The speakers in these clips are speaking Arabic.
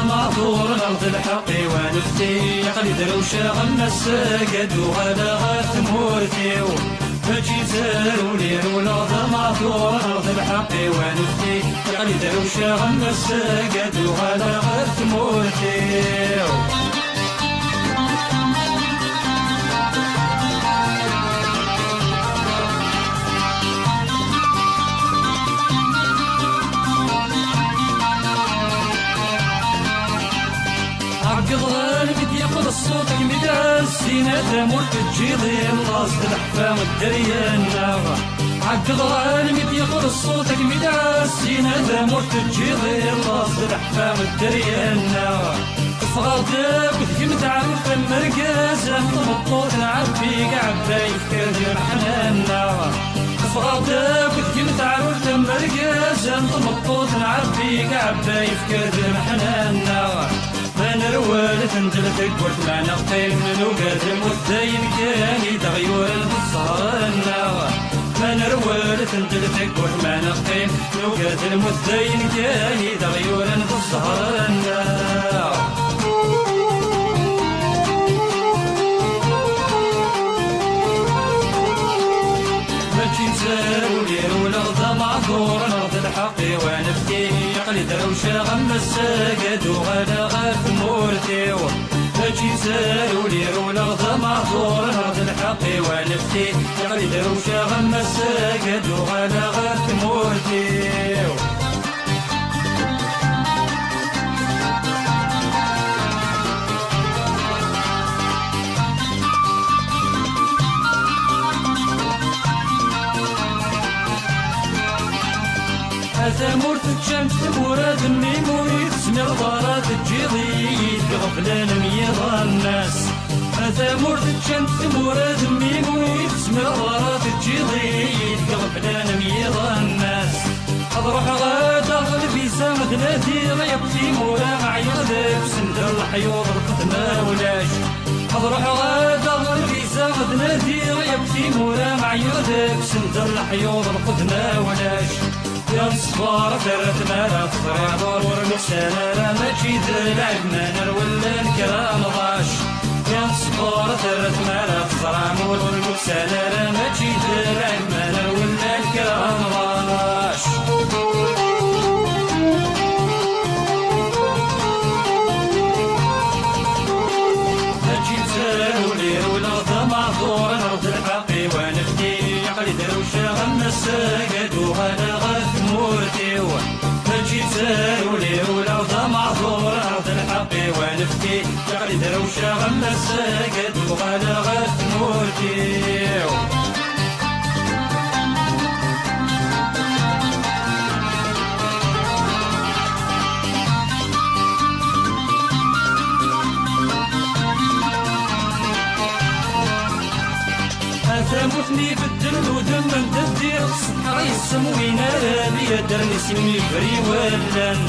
معذور أرض الحق ونفتي يقلي دروشة غم الساقد وغلا غاث مورتيو فجي زارو ليرو الأرض معذور أرض الحق ونفتي يقلي دروشة غم الساقد وغلا غاث مورتيو عقضان قد ياخذ الصوت المدى السينة مور تجيضي الراس الحفام الدريان عقضان قد ياخذ الصوت المدى السينة مور تجيضي الراس الحفام الدريان فغادك وتجم تعرف المركز مطوط نعبي قعباي في حنانا فغادك وتجم تعرف المركز مطوط نعبي قعباي في حنانا من روالة انجلتك ورت معنا قتيل من وقادم والثاين كاني تغيور الصهرنا من روالة انجلتك ورت معنا قتيل من وقادم والثاين كاني تغيور الصهرنا معذور أرض الحق ونفتي يقلي دروشة غم الساقد وغلا غاث مورتيو فجي زارو ليرو الأرض معذور أرض الحق ونفتي يقلي دروشة غم الساقد وغلا غاث مورتيو هذا مورت الشمس مراد الميموري تسمي الغارات الجيضيد غفلان ميضا الناس هذا مورت الشمس مراد الميموري تسمي الغارات الجيضيد غفلان ميضا الناس اضرح غادا غلبي زامد نادي غيبتي مورا عيضك سندر الحيوض القدمة ولاش اضرح غادا غلبي زامد نادي غيبتي مورا عيضك سندر الحيوض القدمة ولاش يا صفار فرت مالا تفرع دور ورمسانا ماشي ذلعب مانا ولا الكرام ضاش يا صفار فرت مالا تفرع مور ورمسانا ماشي ذلعب مانا ولا الكرام ضاش ماشي زارو ليرو الأرض معذور أرض الحق ونفتي يقلي دروشة غم الساقد وغلا غاث مورتيو فجي زارو ليرو الأرض معذور أرض الحق ونفتي يقلي دروشة غم الساقد وغلا غاث مورتيو ثموتني بالدم ودم من تدير الصحراء يسموين رابي درني سمي فري ولان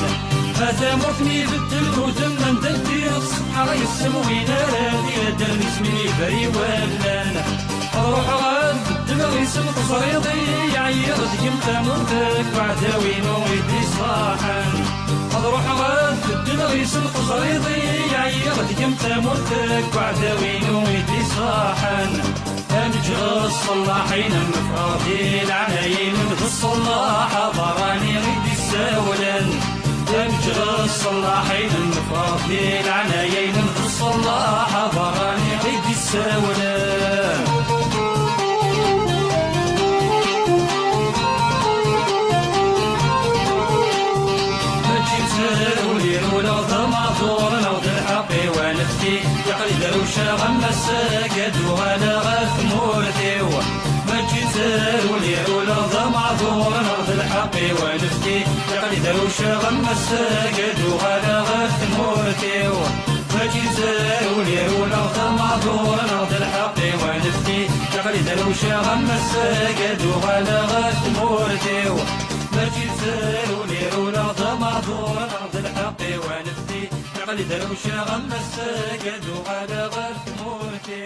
ثموتني بالدم ودم من تدير الصحراء يسموين رابي درني سمي فري ولان روح غاد بالدم غيسم تصريضي يعيض ديم ثموتك بعداوين ويدي صاحن روح غاد بالدم غيسم تصريضي يعيض ديم ثموتك بعداوين ويدي صاحن أمجر الصلاحين مفرادي العنايين مثل الصلاح ضراني غيد الساولان أمجر الصلاحين مفرادي العنايين مثل الصلاح ضراني غيد الساولان فجي زارو ليرو الأرض معذور الأرض الحق ونفتي يقلي دروشة غم الساقد وغلا غاث مورتيو فجي زارو ليرو الأرض معذور أرض الحق ونفتي يقلي دروشة غم الساقد وغلا غاث مورتيو فجي زارو ليرو الأرض معذور أرض الحق ونفتي يقلي دروشة غم الساقد وغلا غاث مورتيو فجي زارو ليرو الأرض معذور أرض الحق ونفتي يقلي دروشة غم الساقد وغلا غاث مورتيو